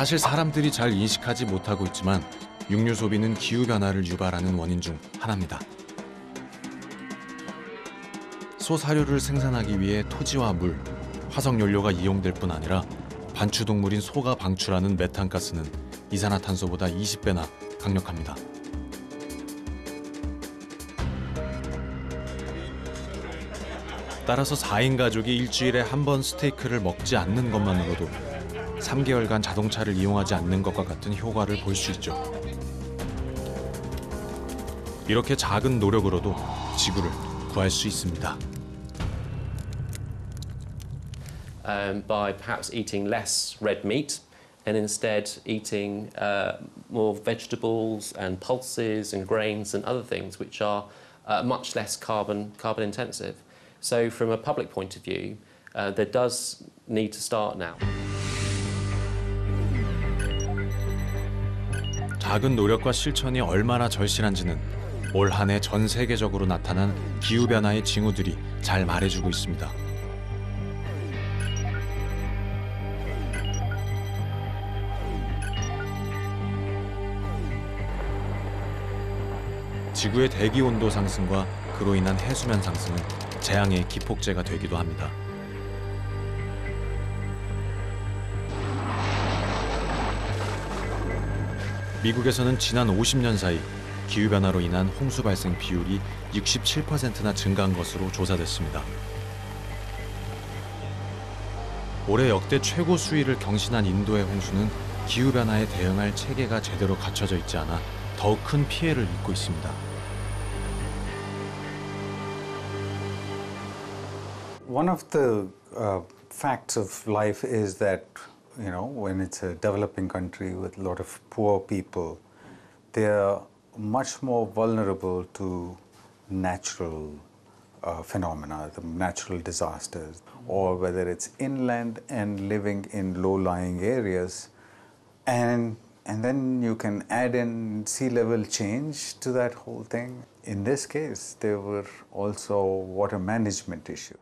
사실 사람들이 잘 인식하지 못하고 있지만 육류 소비는 기후변화를 유발하는 원인 중 하나입니다. 소 사료를 생산하기 위해 토지와 물, 화석연료가 이용될 뿐 아니라 반추동물인 소가 방출하는 메탄가스는 이산화탄소보다 20배나 강력합니다. 따라서 4인 가족이 일주일에 한 번 스테이크를 먹지 않는 것만으로도 3개월간 자동차를 이용하지 않는 것과 같은 효과를 볼 수 있죠. 이렇게 작은 노력으로도 지구를 구할 수 있습니다. By perhaps eating less red meat and instead eating more vegetables and pulses and grains and other things which are much less carbon intensive. So from a public point of view, there does need to start now. 작은 노력과 실천이 얼마나 절실한지는 올 한 해 전 세계적으로 나타난 기후변화의 징후들이 잘 말해주고 있습니다. 지구의 대기 온도 상승과 그로 인한 해수면 상승은 재앙의 기폭제가 되기도 합니다. 미국에서는 지난 50년 사이 기후변화로 인한 홍수 발생 비율이 67%나 증가한 것으로 조사됐습니다. 올해 역대 최고 수위를 경신한 인도의 홍수는 기후변화에 대응할 체계가 제대로 갖춰져 있지 않아 더욱 큰 피해를 입고 있습니다. One of the facts of life is that, you know, when it's a developing country with a lot of poor people, they are much more vulnerable to natural phenomena, the natural disasters, or whether it's inland and living in low-lying areas. And then you can add in sea level change to that whole thing. In this case, there were also water management issues.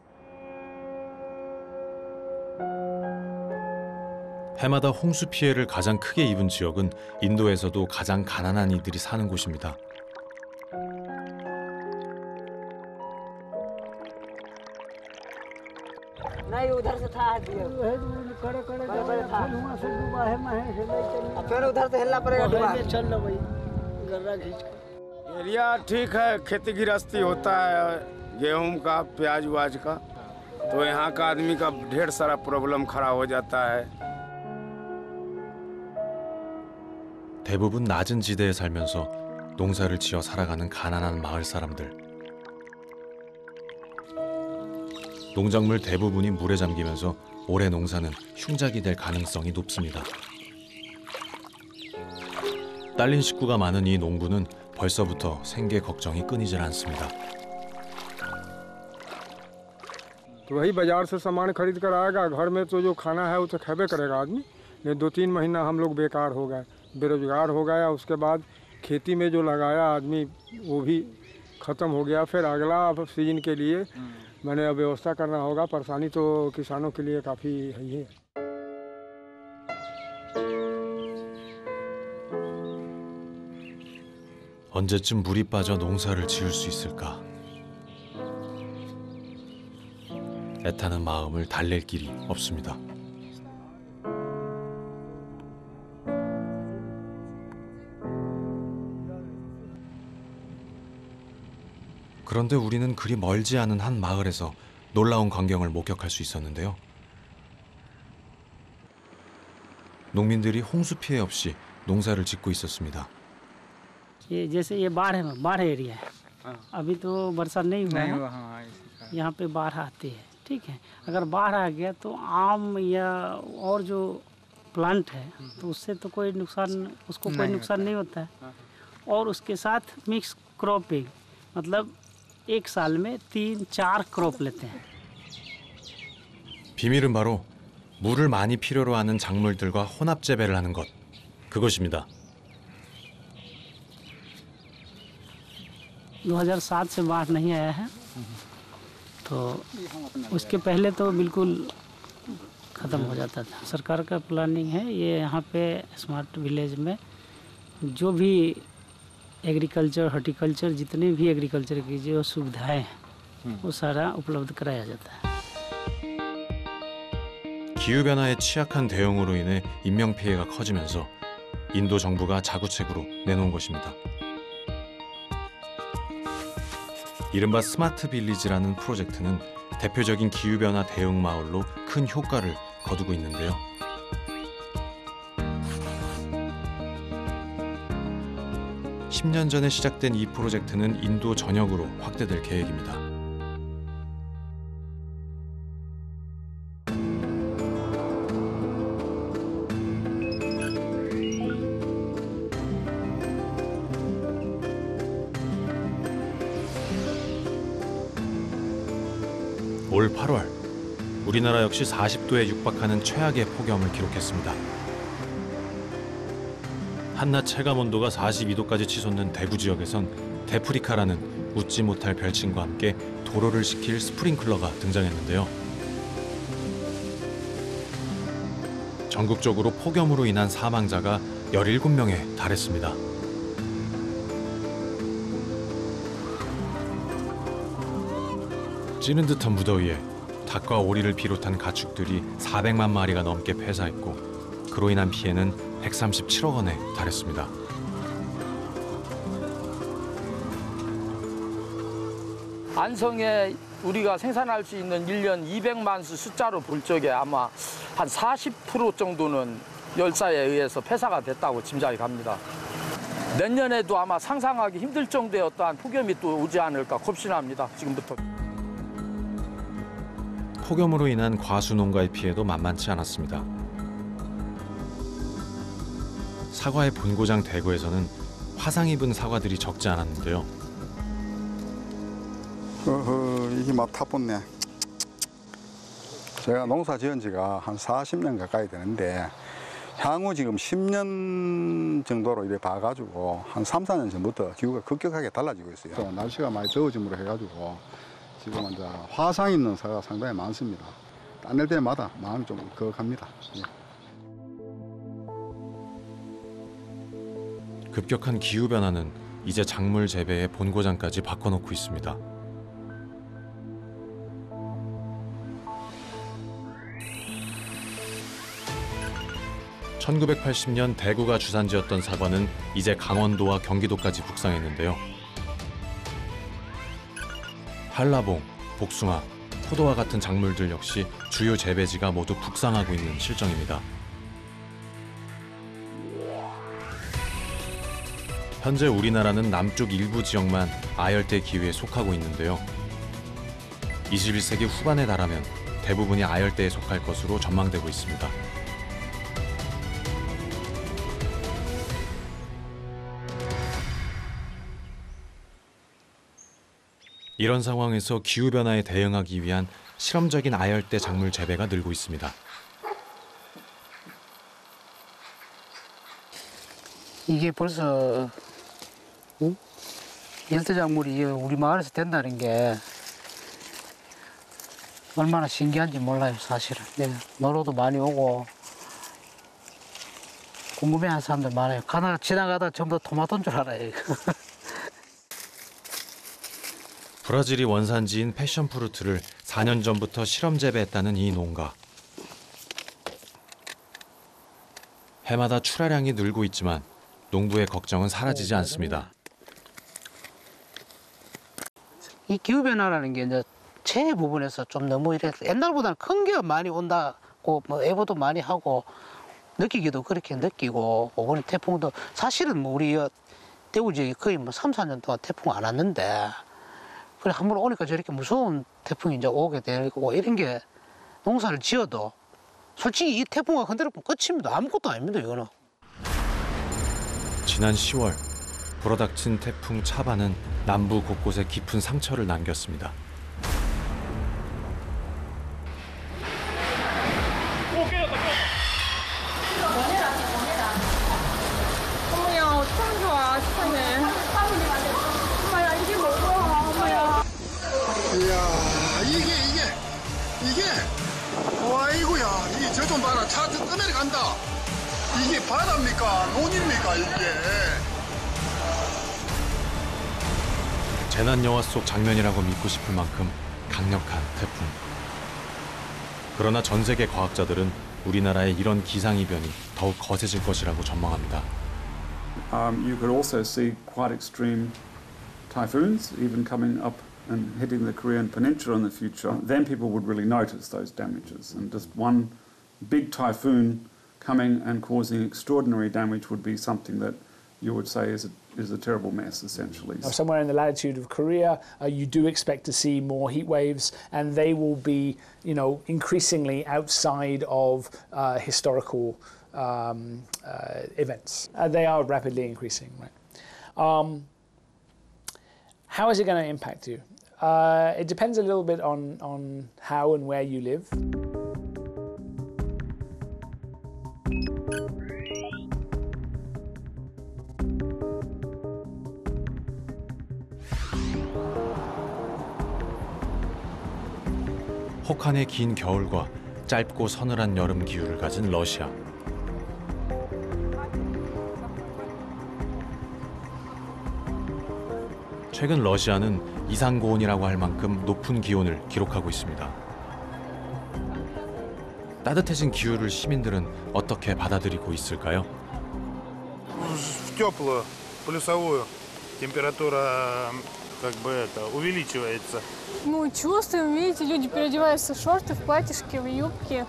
해마다 홍수 피해를 가장 크게 입은 지역은 인도에서도 가장 가난한 이들이 사는 곳입니다. एरिया ठीक है, खेती गृहस्थी होता है गेहूं का, प्याज व्याज का, तो यहाँ का आदमी का ढेर सारा प्रॉब्लम खड़ा हो जाता है. 대부분 낮은 지대에 살면서 농사를 지어 살아가는 가난한 마을 사람들. 농작물 대부분이 물에 잠기면서 올해 농사는 흉작이 될 가능성이 높습니다. 딸린 식구가 많은 이 농부는 벌써부터 생계 걱정이 끊이질 않습니다. तो वही बाजार से सामान खरीद कर आएगा, घर में तो जो खाना है वो तो खाबे करेगा आदमी. नहीं 2-3 महीना हम लोग बेकार हो गए, बेरोजगार हो गया. उसके बाद खेती में जो लगाया आदमी वो भी ख़त्म हो गया. फिर अगला सीजन के लिए मैंने व्यवस्था करना होगा. परेशानी तो किसानों के लिए काफ़ी है. 언제쯤 물이 빠져 농사를 지을 수 있을까? 애타는 마음을 달랠 길이 없습니다. 그런데 우리는 그리 멀지 않은 한 마을에서 놀라운 광경을 목격할 수 있었는데요. 농민들이 홍수 피해 없이 농사를 짓고 있었습니다. ये जैसे ये बाढ़ है, बाढ़ एरिया है. अभी तो बरसात नहीं हुआ है. यहाँ पे बाढ़ आती है. ठीक है, अगर बाढ़ आ गया तो आम या और जो प्लांट है तो उससे तो कोई नुकसान, उसको कोई नुकसान नहीं होता है. और उसके साथ मिक्स क्रॉपिंग, मतलब एक साल में 3-4 क्रॉप लेते हैं. 비밀은 바로 물을 많이 필요로 하는 작물들과 혼합 재배를 하는 것, 그것입니다. 2007 से बाढ़ नहीं आया है, तो उसके पहले तो बिल्कुल ख़त्म हो जाता था। सरकार का प्लानिंग है ये यहाँ पे स्मार्ट विलेज में जो भी एग्रीकल्चर, हॉर्टिकल्चर, जितने भी एग्रीकल्चर की जो सुविधाएं हैं वो सारा उपलब्ध कराया जाता है। 기후변화에 취약한 대응으로 인해 인명피해가 커지면서 인도 정부가 자구책으로 내놓은 것입니다. 이른바 스마트 빌리지라는 프로젝트는 대표적인 기후변화 대응 마을로 큰 효과를 거두고 있는데요. (10년) 전에 시작된 이 프로젝트는 인도 전역으로 확대될 계획입니다. 올 8월, 우리나라 역시 40도에 육박하는 최악의 폭염을 기록했습니다. 한낮 체감 온도가 42도까지 치솟는 대구 지역에선 데프리카라는 웃지 못할 별칭과 함께 도로를 식힐 스프링클러가 등장했는데요. 전국적으로 폭염으로 인한 사망자가 17명에 달했습니다. 찌는 듯한 무더위에 닭과 오리를 비롯한 가축들이 400만 마리가 넘게 폐사했고 그로 인한 피해는 137억 원에 달했습니다. 안성에 우리가 생산할 수 있는 1년 200만 수 숫자로 볼 적에 아마 한 40% 정도는 열사에 의해서 폐사가 됐다고 짐작이 갑니다. 내년에도 아마 상상하기 힘들 정도의 어떠한 폭염이 또 오지 않을까 겁신합니다. 지금부터. 폭염으로 인한 과수 농가의 피해도 만만치 않았습니다. 사과의 본고장 대구에서는 화상 입은 사과들이 적지 않았는데요. 이게 막 타본네. 제가 농사 지은 지가 한 40년 가까이 되는데 향후 지금 10년 정도로 이래 봐가지고 한 3, 4년 전부터 기후가 급격하게 달라지고 있어요. 또 날씨가 많이 더워짐으로 해가지고 지금 이제 화상 있는 사과가 상당히 많습니다. 따낼 때마다 마음이 좀 거각합니다. 예. 급격한 기후변화는 이제 작물 재배의 본고장까지 바꿔놓고 있습니다. (1980년) 대구가 주산지였던 사과는 이제 강원도와 경기도까지 북상했는데요. 한라봉, 복숭아, 포도와 같은 작물들 역시 주요 재배지가 모두 북상하고 있는 실정입니다. 현재 우리나라는 남쪽 일부 지역만 아열대 기후에 속하고 있는데요. 21세기 후반에 달하면 대부분이 아열대에 속할 것으로 전망되고 있습니다. 이런 상황에서 기후변화에 대응하기 위한 실험적인 아열대 작물 재배가 늘고 있습니다. 이게 벌써 열대 작물이 우리 마을에서 된다는 게 얼마나 신기한지 몰라요, 사실은. 네, 놀러도 많이 오고 궁금해하는 사람들 많아요. 지나가다 전부 다 토마토인 줄 알아요. 브라질이 원산지인 패션프루트를 4년 전부터 실험 재배했다는 이 농가. 해마다 출하량이 늘고 있지만 농부의 걱정은 사라지지 않습니다. 이 기후변화라는 게 이제 체 부분에서 좀 너무 이래 옛날보다는 큰 게 많이 온다고 뭐 예보도 많이 하고 느끼기도 그렇게 느끼고 이번에 태풍도 사실은 뭐 우리 대구 지역이 거의 뭐 3, 4년 동안 태풍 안 왔는데 그래 한 번 오니까 저렇게 무서운 태풍이 이제 오게 되고 이런 게 농사를 지어도 솔직히 이 태풍가 흔들면 끝입니다. 아무것도 아닙니다, 이거는. 지난 10월 불어닥친 태풍 차바는 남부 곳곳에 깊은 상처를 남겼습니다. 어머야, 참 좋아, 시원해. 엄마야, 이게 뭐야, 엄마야. 이야, 이게. 와, 이거야. 이게 한번 봐라. 차 끄내려 간다. 이게 바다입니까? 논입니까 이게? 재난 영화 속 장면이라고 믿고 싶을 만큼 강력한 태풍. 그러나 전 세계 과학자들은 우리나라의 이런 기상이변이 더욱 거세질 것이라고 전망합니다. You could also see quite extreme typhoons even coming up and hitting the Korean Peninsula in the future. Then people would really notice those damages, and just one big typhoon coming and causing extraordinary damage would be something that you would say is a terrible mess, essentially. Somewhere in the latitude of Korea, you do expect to see more heat waves, and they will be, increasingly outside of historical events. They are rapidly increasing, right? How is it going to impact you? It depends a little bit on how and where you live. 혹한의 긴 겨울과 짧고 서늘한 여름 기후를 가진 러시아. 최근 러시아는 이상고온이라고 할 만큼 높은 기온을 기록하고 있습니다. 따뜻해진 기후를 시민들은 어떻게 받아들이고 있을까요? В теплую, плюсовую температура увеличивается. Мы чувствуем, видите, люди переодеваются в шорты, в платьишки, в юбки.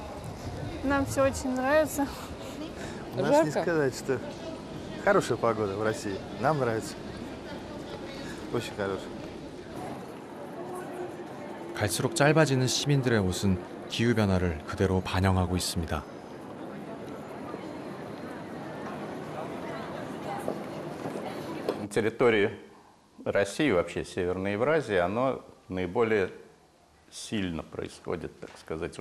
Нам все очень нравится. У нас не сказать, что хорошая погода в России. Нам нравится. Очень хорошая. 갈수록 짧아지는 시민들의 옷은 기후 변화를 그대로 반영하고 있습니다. Территория России, вообще Северной Евразии, оно наиболее сильно происходит, так сказать.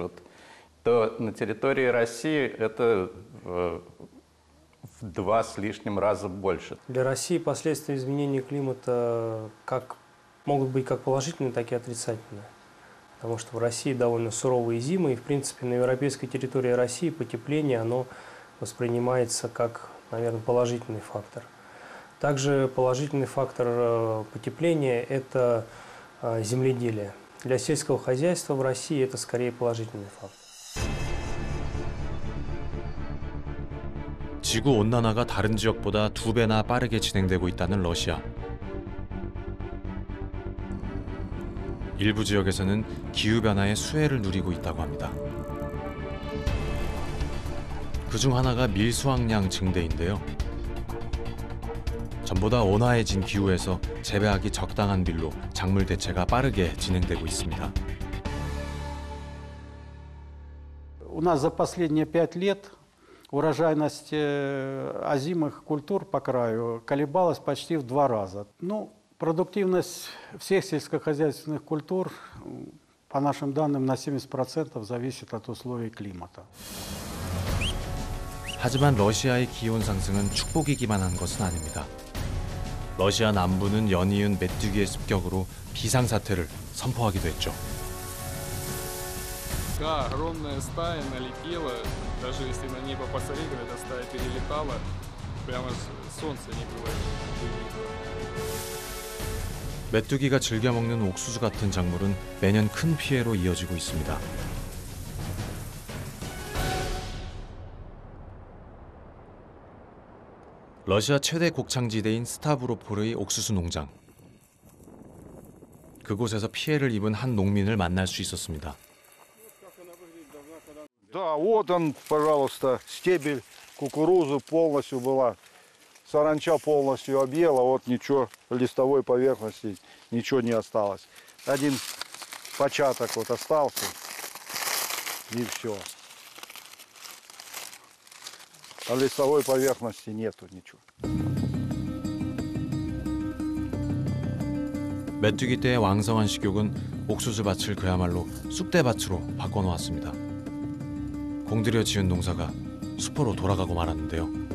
То на территории России это в 2 с лишним раза больше. Для России последствия изменения климата могут быть как положительные, так и отрицательные. Потому что в России довольно суровые зимы, и, в принципе, на европейской территории России потепление, оно воспринимается как, наверное, положительный фактор. Также положительный фактор потепления – это земледелие. Для сельского хозяйства в России это скорее положительный фактор. 지구 온난화가 다른 지역보다 2배나 빠르게 진행되고 있다는 러시아. 일부 지역에서는 기후변화의 수혜를 누리고 있다고 합니다. 그중 하나가 밀수확량 증대인데요. 전보다 온화해진 기후에서 재배하기 적당한 밀로 작물 대체가 빠르게 진행되고 있습니다. У нас за последние 5 лет урожайность озимых культур по краю колебалась почти в 2 раза. Продуктивность всех сельскохозяйственных культур, по нашим данным, на 70% зависит от условий климата. 하지만 러시아의 기온 상승은 축복이기만 한 것은 아닙니다. 러시아 남부는 연이은 메뚜기의 습격으로 비상사태를 선포하기도 했죠. Да, огромная стая налетела, даже если на небо посмотреть, эта стая перелетала, прямо солнца не было видно. 메뚜기가 즐겨 먹는 옥수수 같은 작물은 매년 큰 피해로 이어지고 있습니다. 러시아 최대 곡창지대인 스타브로폴의 옥수수 농장. 그곳에서 피해를 입은 한 농민을 만날 수 있었습니다. Да, вот он, пожалуйста, стебель кукурузы полностью была. Саранча полностью объела, вот ничего, листовой поверхности, ничего не осталось. Один початок вот остался, и все. А листовой поверхности нету ничего. 메뚜기 때의 왕성한 식욕은 옥수수 밭을 그야말로 쑥대밭으로 바꿔놓았습니다. 공들여 지은 농사가 수포로 돌아가고 말았는데요.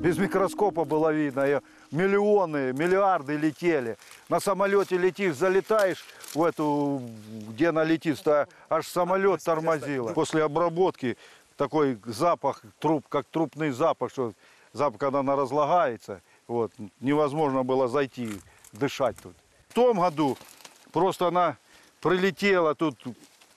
Без микроскопа было видно, миллионы, миллиарды летели. На самолете летишь, залетаешь, в эту, где она летит, аж самолет тормозила. После обработки такой запах, как трупный запах, что запах, когда она разлагается, вот, невозможно было зайти, дышать тут. В том году просто она прилетела, тут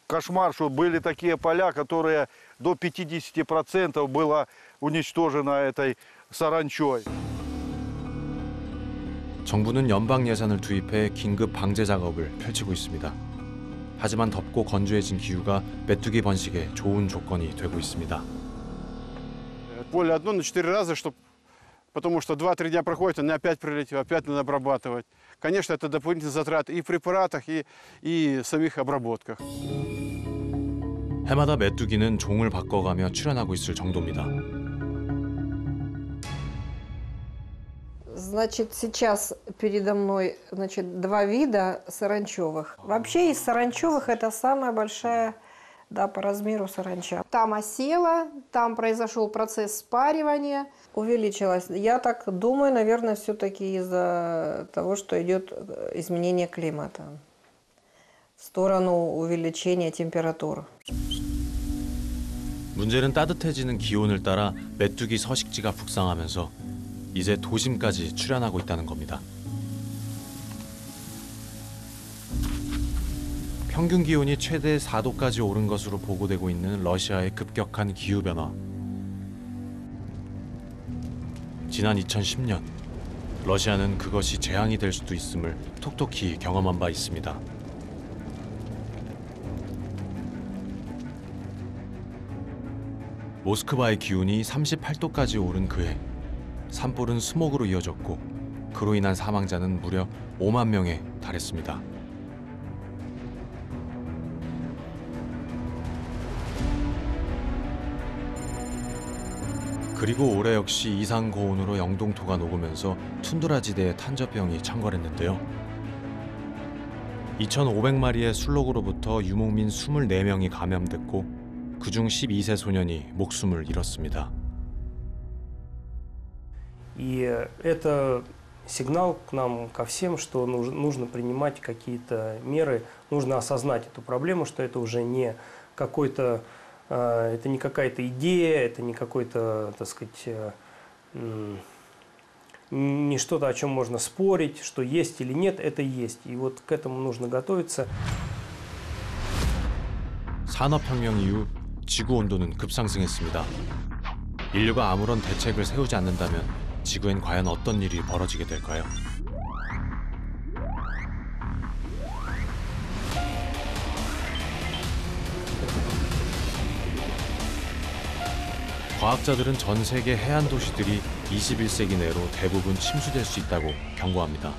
кошмар, что были такие поля, которые до 50% было уничтожено этой саранчой. 정부는 연방 예산을 투입해 긴급 방제 작업을 펼치고 있습니다. 하지만 덥고 건조해진 기후가 메뚜기 번식에 좋은 조건이 되고 있습니다. Поле одно на 4 раза, потому что 2-3 дня проходит, он опять прилетел, опять надо обрабатывать. Конечно, это дополнительные затраты и в препаратах, и в самих обработках. 해마다 메뚜기는 종을 바꿔가며 출현하고 있을 정도입니다. Значит, сейчас передо мной, значит, 2 вида саранчевых. Вообще из саранчевых это самая большая, да, по размеру саранча. Там осела, там произошел процесс спаривания, увеличилась. Я так думаю, наверное, все-таки из-за того, что идет изменение климата в сторону увеличения температур. 문제는 따뜻해지는 기온을 따라 메뚜기 서식지가 북상하면서 이제 도심까지 출현하고 있다는 겁니다. 평균 기온이 최대 4도까지 오른 것으로 보고되고 있는 러시아의 급격한 기후변화. 지난 2010년, 러시아는 그것이 재앙이 될 수도 있음을 톡톡히 경험한 바 있습니다. 모스크바의 기온이 38도까지 오른 그해 산불은 스모그로 이어졌고 그로 인한 사망자는 무려 5만 명에 달했습니다. 그리고 올해 역시 이상 고온으로 영동토가 녹으면서 툰드라지대에 탄저병이 창궐했는데요. 2,500마리의 술록으로부터 유목민 24명이 감염됐고 그중 12세 소년이 목숨을 잃었습니다. И это сигнал к нам, ко всем, что нужно принимать какие-то меры, нужно осознать эту проблему, что это уже не какой-то, это не какая-то идея, это не какой-то, так сказать, не что-то, о чем можно спорить, что есть или нет, это есть. И вот к этому нужно готовиться. 산업혁명 이후 지구 온도는 급상승했습니다. 인류가 아무런 대책을 세우지 않는다면 지구엔 과연 어떤 일이 벌어지게 될까요? 과학자들은 전 세계 해안 도시들이 21세기 내로 대부분 침수될 수 있다고 경고합니다.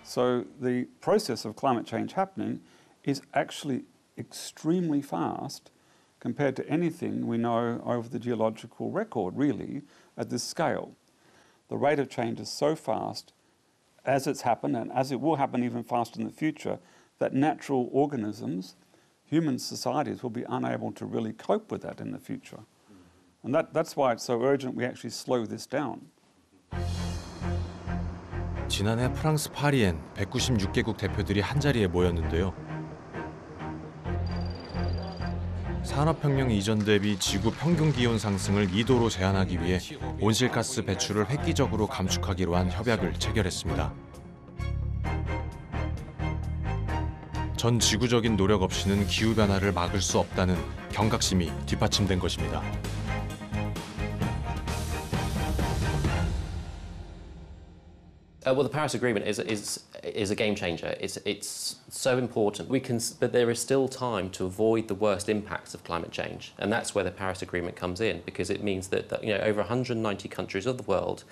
So the process of climate change happening is actually extremely fast compared to anything we know over the geological record, really, at this scale. The rate of change is so fast as it's happened, and as it will happen even faster in the future, that natural organisms, human societies, will be unable to really cope with that in the future. And that's why it's so urgent we actually slow this down. 지난해 프랑스 파리엔 196개국 대표들이 한자리에 모였는데요. 산업혁명 이전 대비 지구 평균 기온 상승을 2도로 제한하기 위해 온실가스 배출을 획기적으로 감축하기로 한 협약을 체결했습니다. 전 지구적인 노력 없이는 기후변화를 막을 수 없다는 경각심이 뒷받침된 것입니다. Well, the Paris Agreement is a game changer. It's so important. But there is still time to avoid the worst impacts of climate change, and that's where the Paris Agreement comes in, because it means that over 190 countries of the world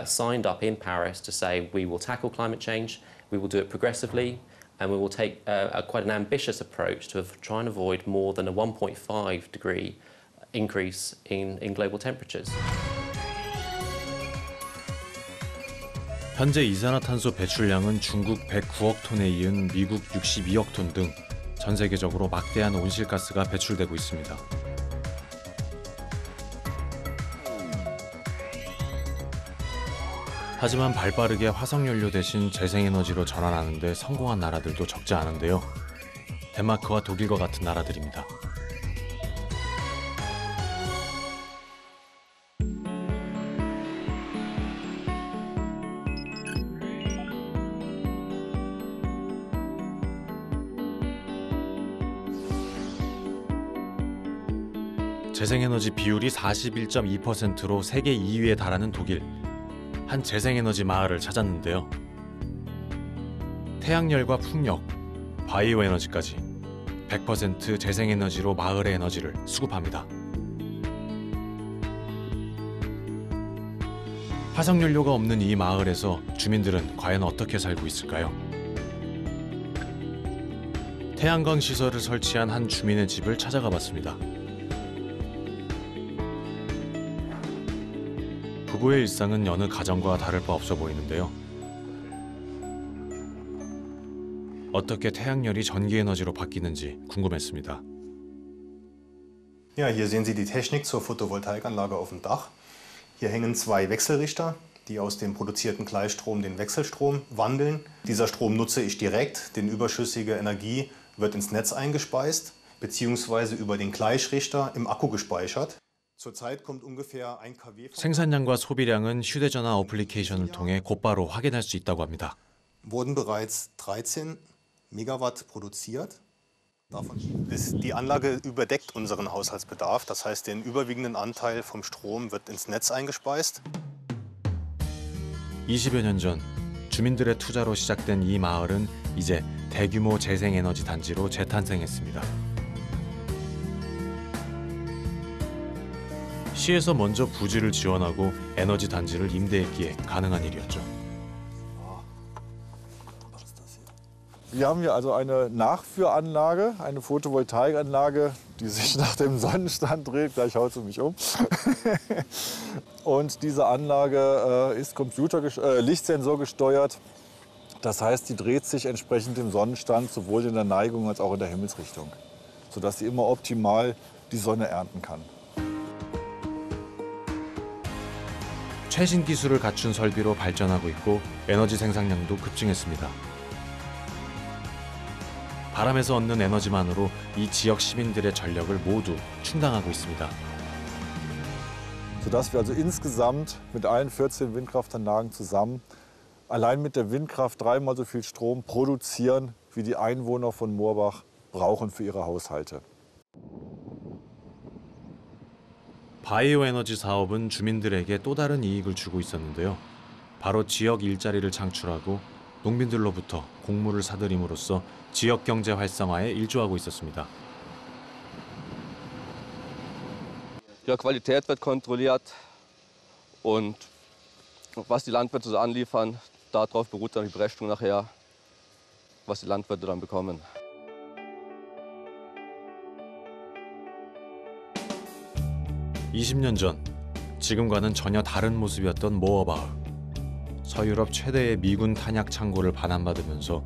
signed up in Paris to say we will tackle climate change, we will do it progressively, and we will take quite an ambitious approach to try and avoid more than a 1.5 degree increase in global temperatures. 현재 이산화탄소 배출량은 중국 109억 톤에 이은 미국 62억 톤 등 전 세계적으로 막대한 온실가스가 배출되고 있습니다. 하지만 발빠르게 화석연료 대신 재생에너지로 전환하는 데 성공한 나라들도 적지 않은데요. 덴마크와 독일과 같은 나라들입니다. 재생에너지 비율이 41.2%로 세계 2위에 달하는 독일. 한 재생에너지 마을을 찾았는데요. 태양열과 풍력, 바이오 에너지까지 100% 재생에너지로 마을의 에너지를 수급합니다. 화석연료가 없는 이 마을에서 주민들은 과연 어떻게 살고 있을까요? 태양광 시설을 설치한 한 주민의 집을 찾아가 봤습니다. 부부의 일상은 여느 가정과 다를 바 없어 보이는데요. 어떻게 태양열이 전기에너지로 바뀌는지 궁금했습니다. Ja, hier sehen Sie die Technik zur Photovoltaikanlage auf dem Dach. Hier hängen zwei Wechselrichter, die aus dem produzierten Gleichstrom den Wechselstrom wandeln. Dieser Strom nutze ich direkt, denn überschüssige Energie wird ins Netz eingespeist, beziehungsweise über den Gleichrichter im Akku gespeichert. Zurzeit kommt ungefähr 1 kW. 생산량과 소비량은 휴대전화 어플리케이션을 통해 곧바로 확인할 수 있다고 합니다. Wurden bereits 13 Megawatt produziert. Die Anlage überdeckt unseren Haushaltsbedarf, das heißt, den überwiegenden Anteil vom Strom wird ins Netz eingespeist. 20여 년 전 주민들의 투자로 시작된 이 마을은 이제 대규모 재생에너지 단지로 재탄생했습니다. 시에서 먼저 부지를 지원하고 에너지 단지를 임대했기에 가능한 일이었죠. Wir haben hier also eine Nachführanlage, eine Photovoltaikanlage, die sich nach dem Sonnenstand dreht. Gleich haut sie mich um. Und diese Anlage ist Lichtsensor gesteuert. Das heißt, die dreht sich entsprechend dem Sonnenstand, sowohl in der Neigung als auch in der Himmelsrichtung, sodass sie immer optimal die Sonne ernten kann. 최신 기술을 갖춘 설비로 발전하고 있고 에너지 생산량도 급증했습니다. 바람에서 얻는 에너지만으로 이 지역 시민들의 전력을 모두 충당하고 있습니다. Sodass wir also insgesamt mit allen 14 Windkraftanlagen zusammen allein mit der Windkraft 3-mal so viel Strom produzieren, wie die Einwohner von Moorbach brauchen für ihre Haushalte. 바이오 에너지 사업은 주민들에게 또 다른 이익을 주고 있었는데요. 바로 지역 일자리를 창출하고 농민들로부터 곡물을 사들임으로써 지역 경제 활성화에 일조하고 있었습니다. Ja, Qualität wird kontrolliert und was die Landwirte so anliefern, darauf beruht dann die Berechnung nachher, was die Landwirte dann bekommen. (20년) 전 지금과는 전혀 다른 모습이었던 모어바흐. 서유럽 최대의 미군 탄약 창고를 반환받으면서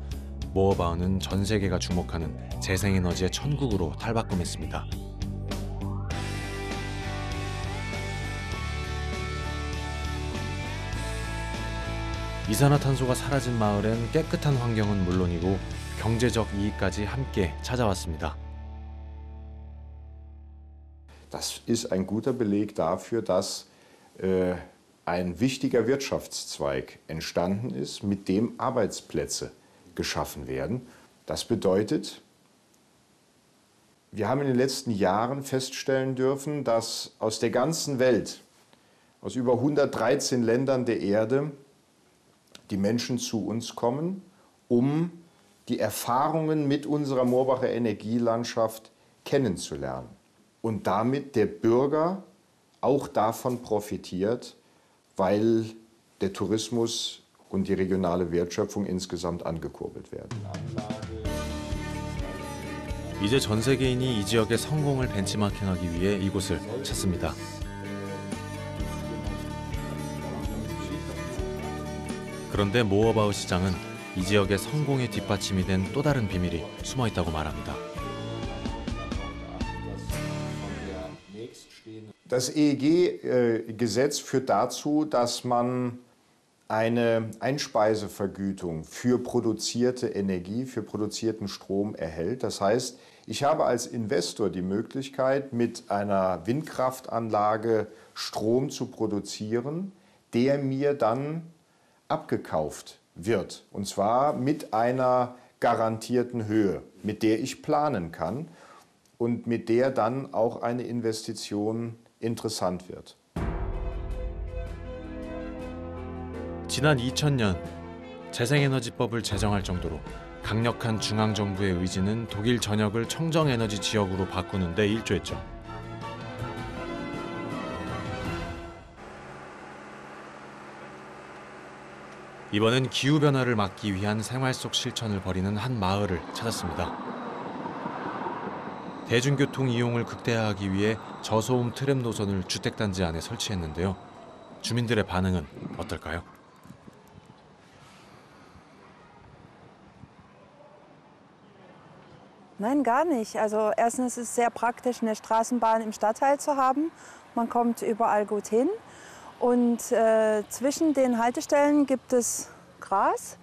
모어바흐는 전 세계가 주목하는 재생에너지의 천국으로 탈바꿈했습니다. 이산화탄소가 사라진 마을엔 깨끗한 환경은 물론이고 경제적 이익까지 함께 찾아왔습니다. Das ist ein guter Beleg dafür, dass ein wichtiger Wirtschaftszweig entstanden ist, mit dem Arbeitsplätze geschaffen werden. Das bedeutet, wir haben in den letzten Jahren feststellen dürfen, dass aus der ganzen Welt, aus über 113 Ländern der Erde, die Menschen zu uns kommen, um die Erfahrungen mit unserer Moorbacher Energielandschaft kennenzulernen. Und damit der Bürger auch davon profitiert, weil der Tourismus und die regionale Wertschöpfung insgesamt angekurbelt werden. 이제 전 세계인이 이 지역의 성공을 벤치마킹하기 위해 이곳을 찾습니다. 그런데 모어바흐 시장은 이 지역의 성공의 뒷받침이 된 또 다른 비밀이 숨어 있다고 말합니다. Das EEG-Gesetz führt dazu, dass man eine Einspeisevergütung für produzierte Energie, für produzierten Strom erhält. Das heißt, ich habe als Investor die Möglichkeit, mit einer Windkraftanlage Strom zu produzieren, der mir dann abgekauft wird. Und zwar mit einer garantierten Höhe, mit der ich planen kann und mit der dann auch eine Investition interessant wird. 지난 2000년 재생에너지법을 제정할 정도로 강력한 중앙정부의 의지는 독일 전역을 청정에너지 지역으로 바꾸는 데 일조했죠. 이번엔 기후변화를 막기 위한 생활 속 실천을 벌이는 한 마을을 찾았습니다. 대중교통 이용을 극대화하기 위해 저소음 트램 노선을 주택단지 안에 설치했는데요. 주민들의 반응은 어떨까요? Nein, gar nicht. Also erstens ist es sehr praktisch, eine Straßenbahn im Stadtteil zu haben. Man kommt überall gut hin. Und zwischen den Haltestellen gibt es Gras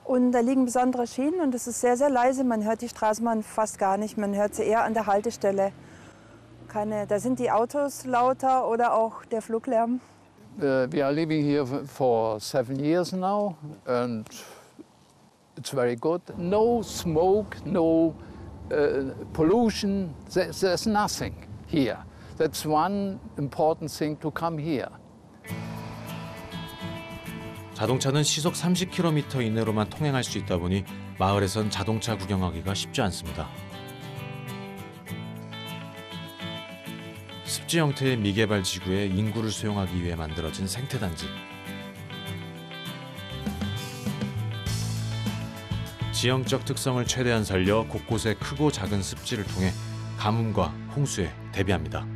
und da liegen besondere Schienen und es ist sehr, sehr leise. Man hört die Straßenbahn fast gar nicht. Man hört sie eher an der Haltestelle. Da sind die Autos lauter oder auch der Fluglärm. We are living here for 7 years now and it's very good. No smoke, no pollution, there's nothing here. That's one important thing to come here. 자동차는 시속 30km 이내로만 통행할 수 있다 보니 마을에선 자동차 구경하기가 쉽지 않습니다. 습지 형태의 미개발 지구에 인구를 수용하기 위해 만들어진 생태단지. 지형적 특성을 최대한 살려 곳곳에 크고 작은 습지를 통해 가뭄과 홍수에 대비합니다.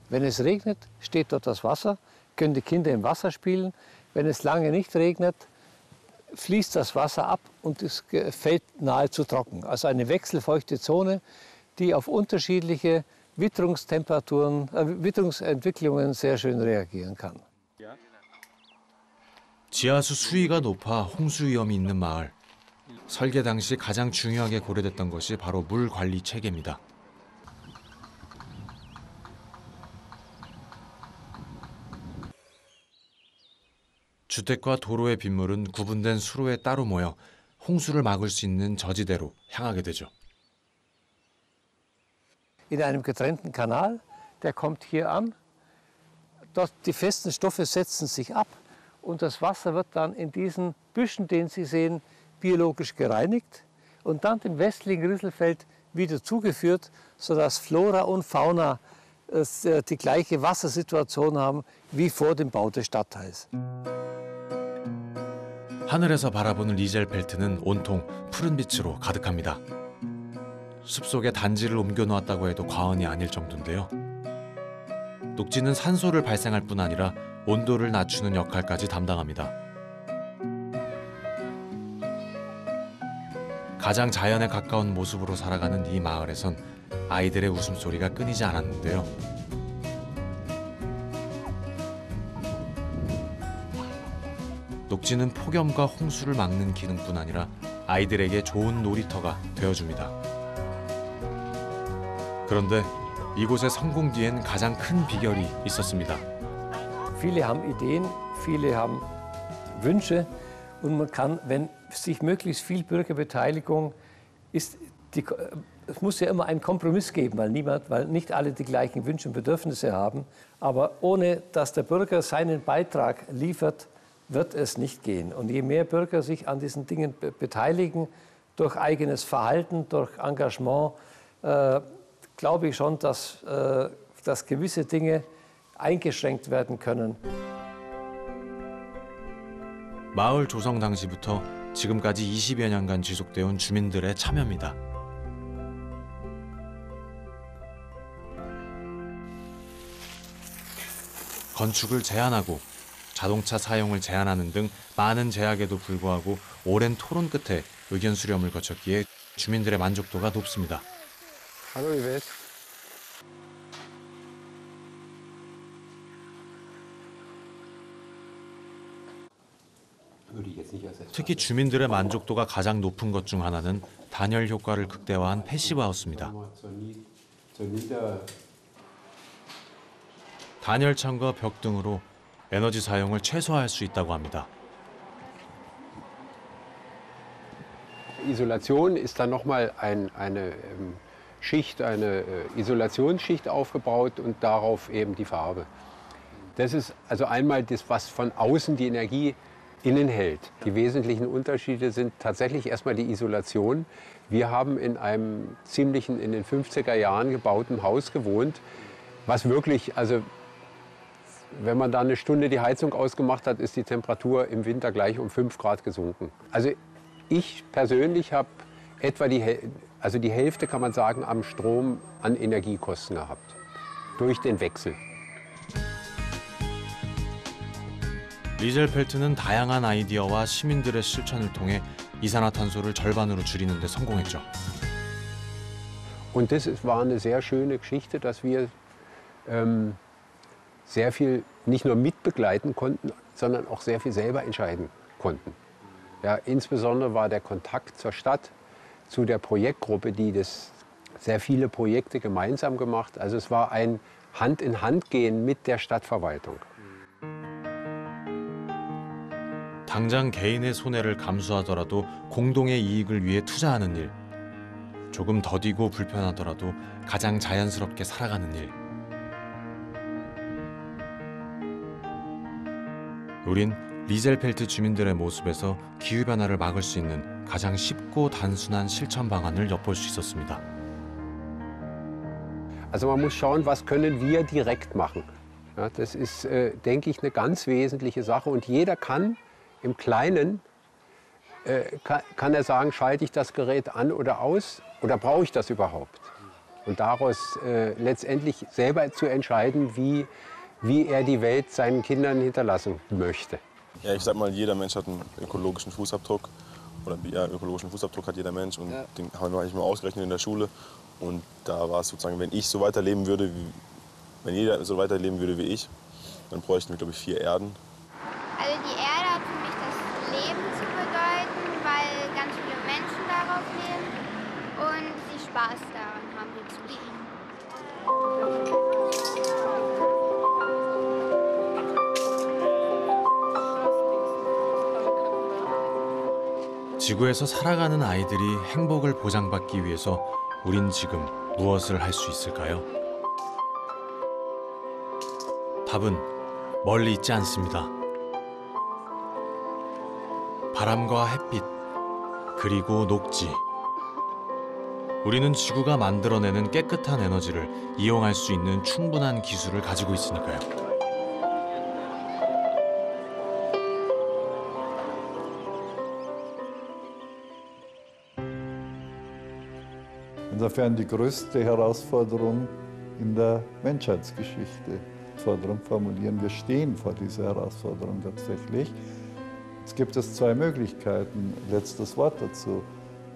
Wenn es regnet, steht dort das Wasser, können die Kinder im Wasser spielen. Wenn es lange nicht regnet, fließt das Wasser ab und es fällt nahezu trocken. Also eine wechselfeuchte Zone, die auf unterschiedliche Witterungsentwicklungen sehr schön reagieren kann. 지하수 수위가 높아 홍수 위험이 있는 마을. 설계 당시 가장 중요하게 고려됐던 것이 바로 물 관리 체계입니다. 주택과 도로의 빗물은 구분된 수로에 따로 모여 홍수를 막을 수 있는 저지대로 향하게 되죠. In einem getrennten Kanal, der kommt hier an. Dort die festen Stoffe setzen sich ab und das Wasser wird dann in diesen Büschen, den Sie sehen, biologisch gereinigt und dann dem westlichen Rüsselfeld wieder zugeführt, sodass Flora und Fauna die gleiche Wassersituation haben wie vor dem Bau des Stadtteils. 하늘에서 바라보는 리젤펠트는 온통 푸른 빛으로 가득합니다. 숲속에 단지를 옮겨놓았다고 해도 과언이 아닐 정도인데요. 녹지는 산소를 발생할 뿐 아니라 온도를 낮추는 역할까지 담당합니다. 가장 자연에 가까운 모습으로 살아가는 이 마을에선 아이들의 웃음소리가 끊이지 않았는데요. 녹지는 폭염과 홍수를 막는 기능뿐 아니라 아이들에게 좋은 놀이터가 되어줍니다. 그런데 이곳의 성공 뒤엔 가장 큰 비결이 있었습니다. Viele haben Ideen, viele haben Wünsche und man kann, wenn sich möglichst viel Bürgerbeteiligung ist, es muss ja immer einen Kompromiss geben, weil nicht alle die gleichen Wünsche und Bedürfnisse haben. Aber ohne dass der Bürger seinen Beitrag liefert, wird es nicht gehen. Und je mehr Bürger sich an diesen Dingen beteiligen, durch eigenes Verhalten, durch Engagement, glaube ich schon, dass gewisse Dinge eingeschränkt werden können. 마을 조성 당시부터 지금까지 20여 년간 지속되어 온 주민들의 참여입니다. 건축을 제한하고 자동차 사용을 제한하는 등 많은 제약에도 불구하고 오랜 토론 끝에 의견 수렴을 거쳤기에 주민들의 만족도가 높습니다. Hallo Yvette. 특히 주민들의 만족도가 가장 높은 것 중 하나는 단열 효과를 극대화한 패시브 하우스입니다. 단열창과 벽 등으로 에너지 사용을 최소화할 수 있다고 합니다. Isolation ist dann nochmal eine Schicht, eine Isolationsschicht aufgebaut und darauf eben die Farbe. Das ist also einmal das, was von außen die Energie innen hält. Die wesentlichen Unterschiede sind tatsächlich erstmal die Isolation. Wir haben in einem ziemlichen, in den 50er Jahren gebauten Haus gewohnt, was wirklich, also wenn man da eine Stunde die Heizung ausgemacht hat, ist die Temperatur im Winter gleich um 5 Grad gesunken. Also ich persönlich habe etwa die Hälfte, kann man sagen, am Strom an Energiekosten gehabt. Durch den Wechsel. 리젤펠트는 다양한 아이디어와 시민들의 실천을 통해 이산화탄소를 절반으로 줄이는 데 성공했죠. Und das war eine sehr schöne Geschichte, dass wir sehr viel nicht nur mitbegleiten konnten, sondern auch sehr viel selber entscheiden konnten. Ja, insbesondere war der Kontakt zur Stadt, zu der Projektgruppe, die sehr viele Projekte gemeinsam gemacht. Also es war ein Hand-in-Hand-Gehen mit der Stadtverwaltung. 당장 개인의 손해를 감수하더라도 공동의 이익을 위해 투자하는 일. 조금 더디고 불편하더라도 가장 자연스럽게 살아가는 일. 우린 리젤펠트 주민들의 모습에서 기후변화를 막을 수 있는 가장 쉽고 단순한 실천 방안을 엿볼 수 있었습니다. Also man muss schauen, was können wir direkt machen. Ja, das ist, denke ich, eine ganz wesentliche Sache. Und jeder kann im Kleinen, kann er sagen, schalte ich das Gerät an oder aus oder brauche ich das überhaupt? Und daraus letztendlich selber zu entscheiden, wie er die Welt seinen Kindern hinterlassen möchte. Ja, ich sag mal, jeder Mensch hat einen ökologischen Fußabdruck. Oder ja, ökologischen Fußabdruck hat jeder Mensch. Und den haben wir eigentlich mal ausgerechnet in der Schule. Und da war es sozusagen, wenn ich so weiterleben würde, wenn jeder so weiterleben würde wie ich, dann bräuchten wir, glaube ich, 4 Erden. Also die Erde hat für mich das Leben zu bedeuten, weil ganz viele Menschen darauf leben und sie Spaß daran haben, hier zu leben. 지구에서 살아가는 아이들이 행복을 보장받기 위해서 우린 지금 무엇을 할 수 있을까요? 답은 멀리 있지 않습니다. 바람과 햇빛, 그리고 녹지. 우리는 지구가 만들어내는 깨끗한 에너지를 이용할 수 있는 충분한 기술을 가지고 있으니까요. Insofern die größte Herausforderung in der Menschheitsgeschichte. Herausforderung formulieren. Wir stehen vor dieser Herausforderung tatsächlich. Jetzt gibt es 2 Möglichkeiten. Letztes Wort dazu.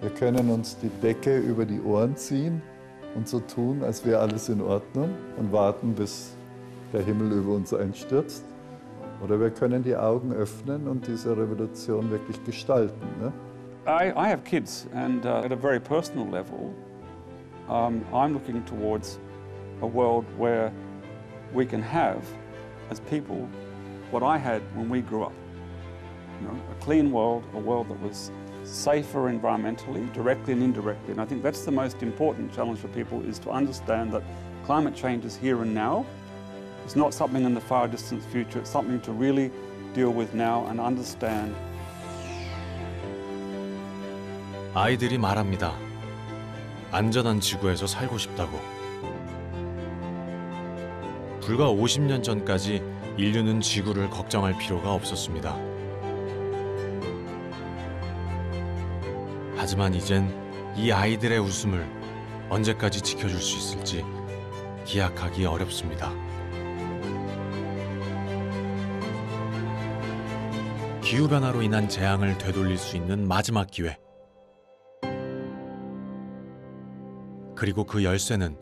Wir können uns die Decke über die Ohren ziehen und so tun, als wäre alles in Ordnung und warten, bis der Himmel über uns einstürzt. Oder wir können die Augen öffnen und diese Revolution wirklich gestalten. Ne? I have kids, and at a very personal level, I'm looking towards a world where we can have, as people, what I had when we grew up. You know, a clean world, a world that was safer environmentally, directly and indirectly. And I think that's the most important challenge for people, is to understand that climate change is here and now. It's not something in the far distant future. It's something to really deal with now and understand. 아이들이 말합니다. 안전한 지구에서 살고 싶다고. 불과 50년 전까지 인류는 지구를 걱정할 필요가 없었습니다. 하지만 이젠 이 아이들의 웃음을 언제까지 지켜줄 수 있을지 기약하기 어렵습니다. 기후변화로 인한 재앙을 되돌릴 수 있는 마지막 기회. 그리고 그 열쇠는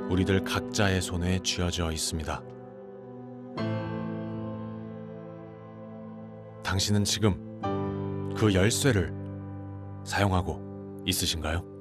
우리들 각자의 손에 쥐어져 있습니다. 당신은 지금 그 열쇠를 사용하고 있으신가요?